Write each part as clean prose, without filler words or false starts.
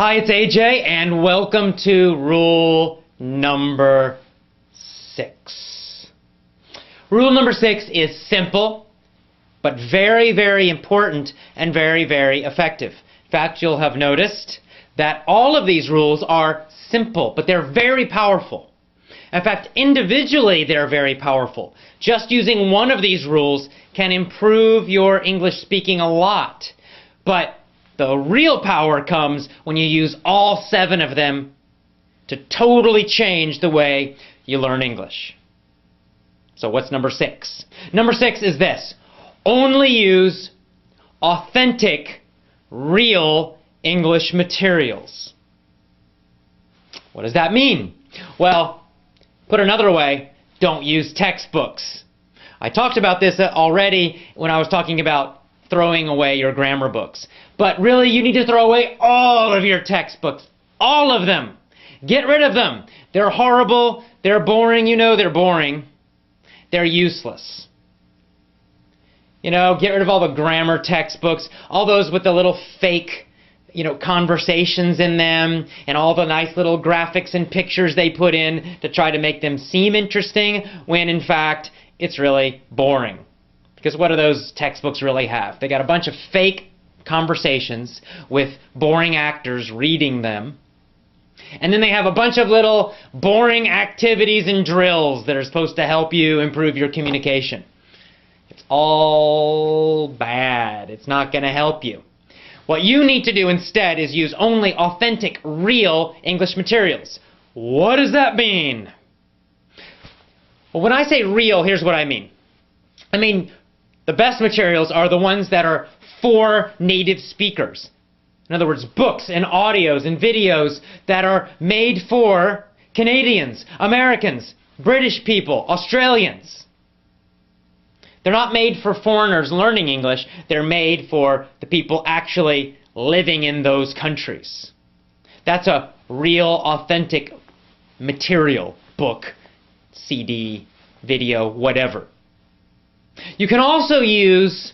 Hi, it's AJ, and welcome to rule number 6. Rule number 6 is simple, but very, very important and very, very effective. In fact, you'll have noticed that all of these rules are simple, but they're very powerful. In fact, individually, they're very powerful. Just using one of these rules can improve your English speaking a lot. But the real power comes when you use all 7 of them to totally change the way you learn English. So what's number 6? Number 6 is this: only use authentic, real English materials. What does that mean? Well, put another way, don't use textbooks. I talked about this already when I was talking about throwing away your grammar books. But really, you need to throw away all of your textbooks. All of them. Get rid of them. They're horrible. They're boring. You know they're boring. They're useless. You know, get rid of all the grammar textbooks, all those with the little fake, conversations in them, and all the nice little graphics and pictures they put in to try to make them seem interesting, when in fact, it's really boring. Because what do those textbooks really have? They got a bunch of fake conversations with boring actors reading them. And then they have a bunch of little boring activities and drills that are supposed to help you improve your communication. It's all bad. It's not going to help you. What you need to do instead is use only authentic, real English materials. What does that mean? Well, when I say real, here's what I mean. The best materials are the ones that are for native speakers. In other words, books and audios and videos that are made for Canadians, Americans, British people, Australians. They're not made for foreigners learning English. They're made for the people actually living in those countries. That's a real, authentic material, book, CD, video, whatever. You can also use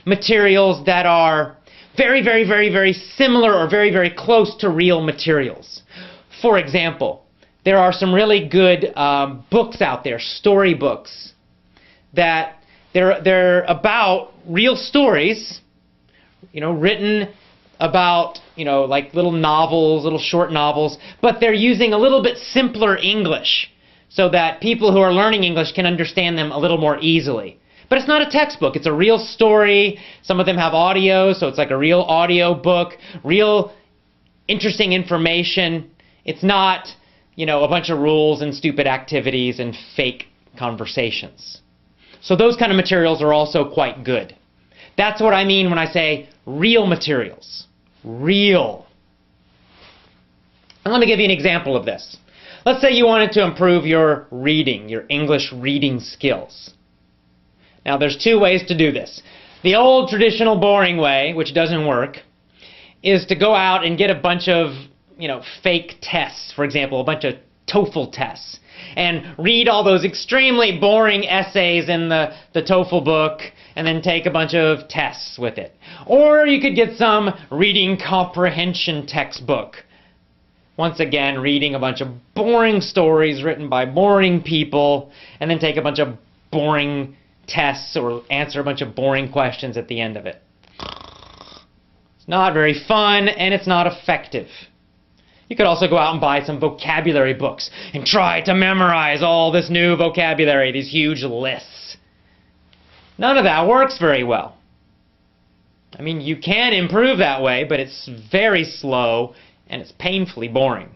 materials that are very, very, very, very similar or very, very close to real materials. For example, there are some really good books out there, story books, that they're about real stories, written about, like little novels, little short novels, but they're using a little bit simpler English so that people who are learning English can understand them a little more easily. But it's not a textbook. It's a real story. Some of them have audio, so it's like a real audio book, real interesting information. It's not, a bunch of rules and stupid activities and fake conversations. So those kind of materials are also quite good. That's what I mean when I say real materials. Real. And let me give you an example of this. Let's say you wanted to improve your reading, your English reading skills. Now, there's 2 ways to do this. The old traditional boring way, which doesn't work, is to go out and get a bunch of, fake tests, for example, a bunch of TOEFL tests, and read all those extremely boring essays in the TOEFL book, and then take a bunch of tests with it. Or you could get some reading comprehension textbook. Once again, reading a bunch of boring stories written by boring people, and then take a bunch of boring tests or answer a bunch of boring questions at the end of it. It's not very fun, and it's not effective. You could also go out and buy some vocabulary books and try to memorize all this new vocabulary, these huge lists. None of that works very well. You can improve that way, but it's very slow and it's painfully boring.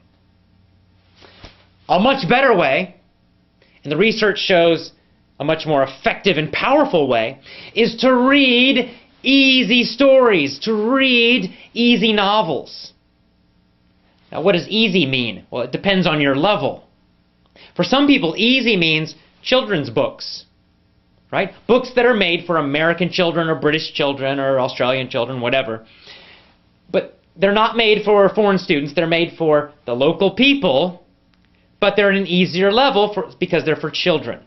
A much better way, and the research shows a much more effective and powerful way, is to read easy stories, to read easy novels. Now, what does easy mean? Well, it depends on your level. For some people, easy means children's books, right? Books that are made for American children or British children or Australian children, whatever. But they're not made for foreign students. They're made for the local people, but they're at an easier level because they're for children.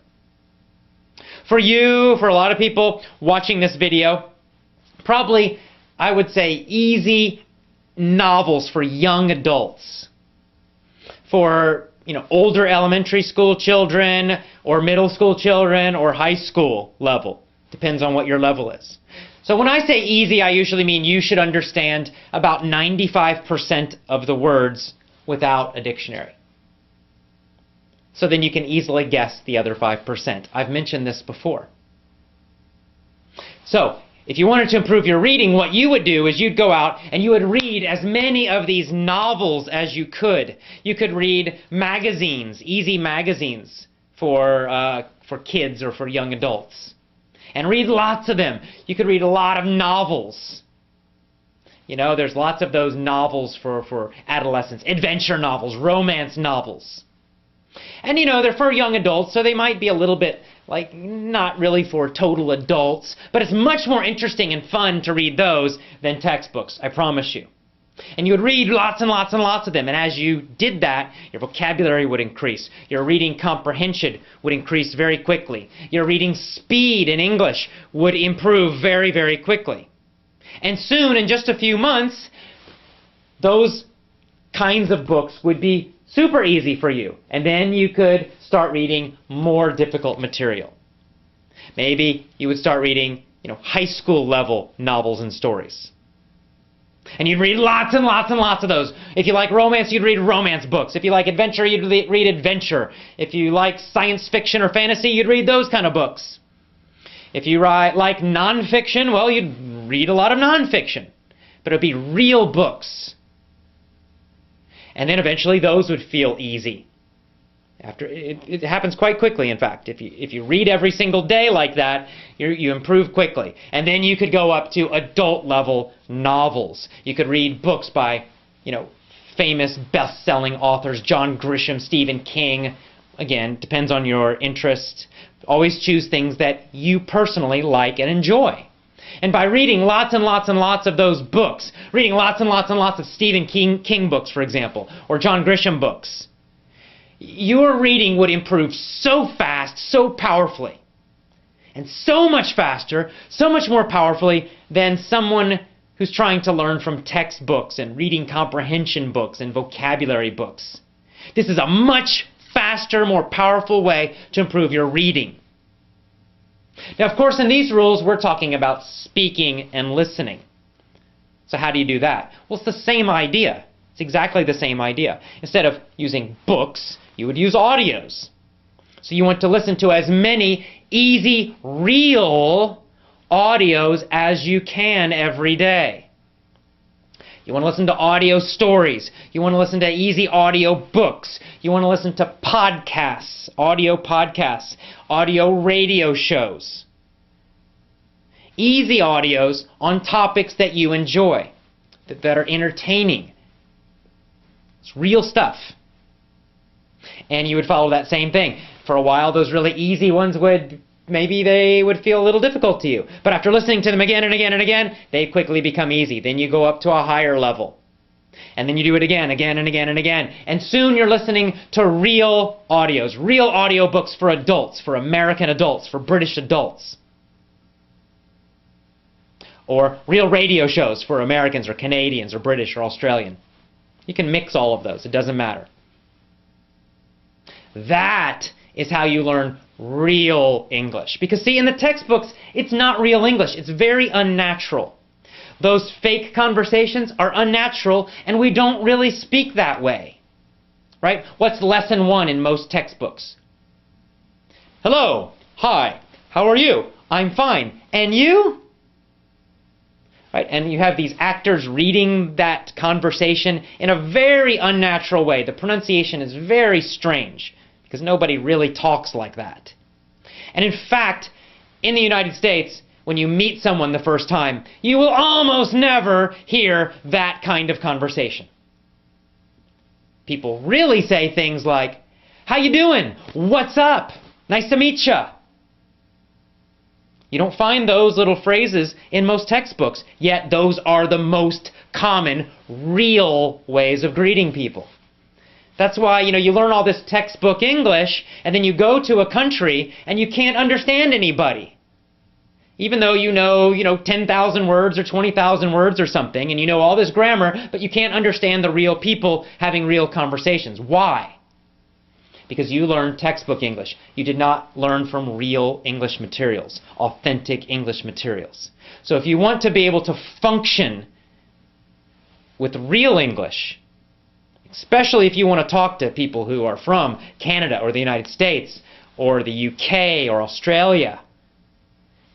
For you, for a lot of people watching this video, probably I would say easy novels for young adults. For, older elementary school children or middle school children or high school level. Depends on what your level is. So when I say easy, I usually mean you should understand about 95% of the words without a dictionary. So then you can easily guess the other 5%. I've mentioned this before. So, if you wanted to improve your reading, what you would do is you'd go out and you would read as many of these novels as you could. You could read magazines, easy magazines for kids or for young adults. And read lots of them. You could read a lot of novels. There's lots of those novels for adolescents. Adventure novels, romance novels. And they're for young adults, so they might be a little bit not really for total adults, but it's much more interesting and fun to read those than textbooks, I promise you. And you would read lots and lots and lots of them, and as you did that, your vocabulary would increase. Your reading comprehension would increase very quickly. Your reading speed in English would improve very, very quickly. And soon, in just a few months, those kinds of books would be super easy for you. And then you could start reading more difficult material. Maybe you would start reading, high school level novels and stories. And you'd read lots and lots and lots of those. If you like romance, you'd read romance books. If you like adventure, you'd read adventure. If you like science fiction or fantasy, you'd read those kind of books. If you like nonfiction, well, you'd read a lot of nonfiction. But it would be real books. And then eventually those would feel easy. It happens quite quickly, in fact. If you read every single day like that, you improve quickly. And then you could go up to adult-level novels. You could read books by, famous best-selling authors, John Grisham, Stephen King. Again, depends on your interest. Always choose things that you personally like and enjoy. And by reading lots and lots and lots of those books, reading lots and lots and lots of Stephen King books, for example, or John Grisham books, your reading would improve so fast, so powerfully, and so much faster, so much more powerfully than someone who's trying to learn from textbooks and reading comprehension books and vocabulary books. This is a much faster, more powerful way to improve your reading. Now, of course, in these rules, we're talking about speaking and listening. So how do you do that? Well, it's the same idea. It's exactly the same idea. Instead of using books, you would use audios. So you want to listen to as many easy, real audios as you can every day. You want to listen to audio stories. You want to listen to easy audio books. You want to listen to podcasts, audio radio shows. Easy audios on topics that you enjoy, that are entertaining. It's real stuff. And you would follow that same thing. For a while, those really easy ones maybe they would feel a little difficult to you. But after listening to them again and again and again, they quickly become easy. Then you go up to a higher level. And then you do it again and again and again. And soon you're listening to real audios, real audio books for adults, for American adults, for British adults. Or real radio shows for Americans or Canadians or British or Australian. You can mix all of those. It doesn't matter. That is how you learn real English. Because see, in the textbooks, it's not real English. It's very unnatural. Those fake conversations are unnatural, and we don't really speak that way. Right? What's lesson 1 in most textbooks? Hello. Hi. How are you? I'm fine. And you? Right? And you have these actors reading that conversation in a very unnatural way. The pronunciation is very strange, because nobody really talks like that. And in fact, in the United States, when you meet someone the first time, you will almost never hear that kind of conversation. People really say things like, "How you doing? What's up? Nice to meet ya." You don't find those little phrases in most textbooks, yet those are the most common, real ways of greeting people. That's why, you learn all this textbook English, and then you go to a country, and you can't understand anybody. Even though you know 10,000 words or 20,000 words or something, and you know all this grammar, but you can't understand the real people having real conversations. Why? Because you learned textbook English. You did not learn from real English materials, authentic English materials. So if you want to be able to function with real English, especially if you want to talk to people who are from Canada or the United States or the UK or Australia,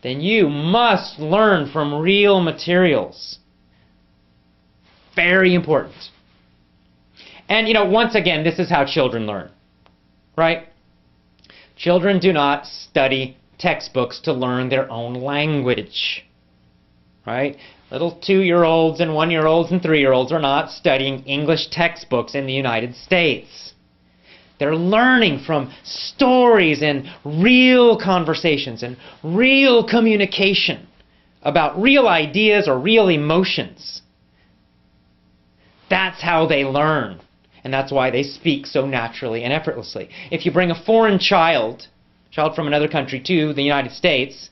then you must learn from real materials. Very important. And once again, this is how children learn, right? Children do not study textbooks to learn their own language, right? Little 2-year-olds and 1-year-olds and 3-year-olds are not studying English textbooks in the United States. They're learning from stories and real conversations and real communication about real ideas or real emotions. That's how they learn. And that's why they speak so naturally and effortlessly. If you bring a foreign child from another country to the United States,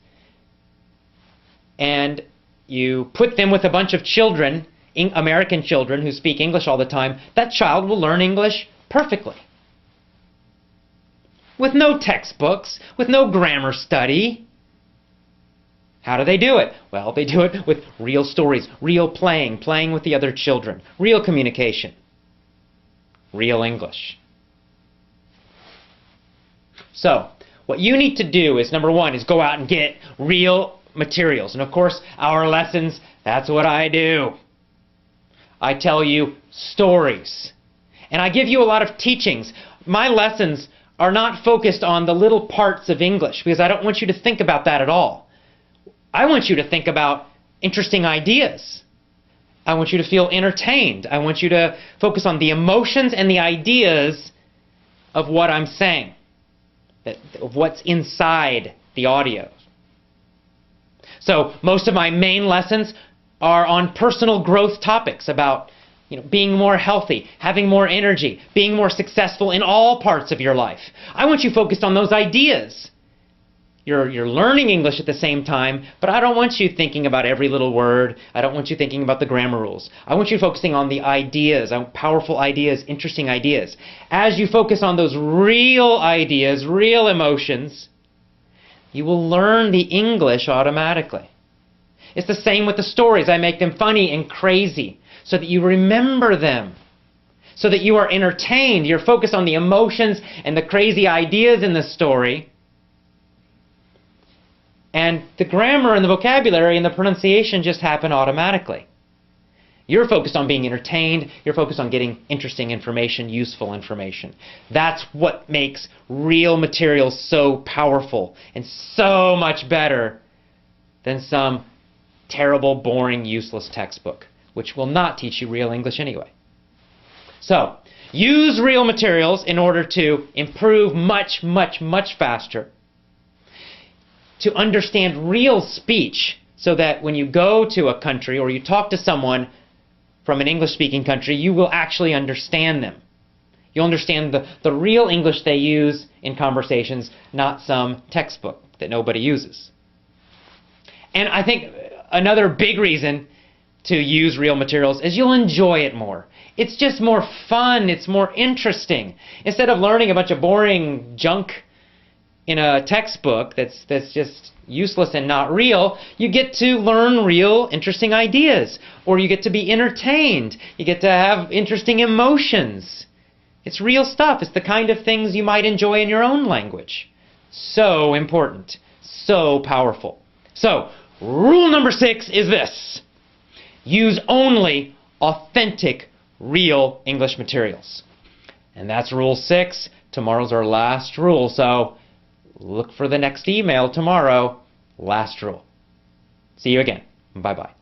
and you put them with a bunch of children, American children who speak English all the time, that child will learn English perfectly. With no textbooks, with no grammar study. How do they do it? Well, they do it with real stories, real playing with the other children, real communication, real English. So, what you need to do is, number one, is go out and get real materials. And of course, our lessons, that's what I do. I tell you stories. And I give you a lot of teachings. My lessons are not focused on the little parts of English, because I don't want you to think about that at all. I want you to think about interesting ideas. I want you to feel entertained. I want you to focus on the emotions and the ideas of what I'm saying, of what's inside the audio. So most of my main lessons are on personal growth topics about being more healthy, having more energy, being more successful in all parts of your life. I want you focused on those ideas. You're learning English at the same time, but I don't want you thinking about every little word. I don't want you thinking about the grammar rules. I want you focusing on the ideas, on powerful ideas, interesting ideas. As you focus on those real ideas, real emotions, you will learn the English automatically. It's the same with the stories. I make them funny and crazy so that you remember them, so that you are entertained. You're focused on the emotions and the crazy ideas in the story. And the grammar and the vocabulary and the pronunciation just happen automatically. You're focused on being entertained. You're focused on getting interesting information, useful information. That's what makes real materials so powerful and so much better than some terrible, boring, useless textbook, which will not teach you real English anyway. So, use real materials in order to improve much, much, much faster. To understand real speech so that when you go to a country or you talk to someone from an English-speaking country, you will actually understand them. You'll understand the real English they use in conversations, not some textbook that nobody uses. And I think another big reason to use real materials is you'll enjoy it more. It's just more fun. It's more interesting. Instead of learning a bunch of boring junk in a textbook that's just useless and not real, you get to learn real, interesting ideas. Or you get to be entertained. You get to have interesting emotions. It's real stuff. It's the kind of things you might enjoy in your own language. So important. So powerful. So, rule number 6 is this. Use only authentic, real English materials. And that's rule 6. Tomorrow's our last rule, so look for the next email tomorrow. Last rule. See you again. Bye-bye.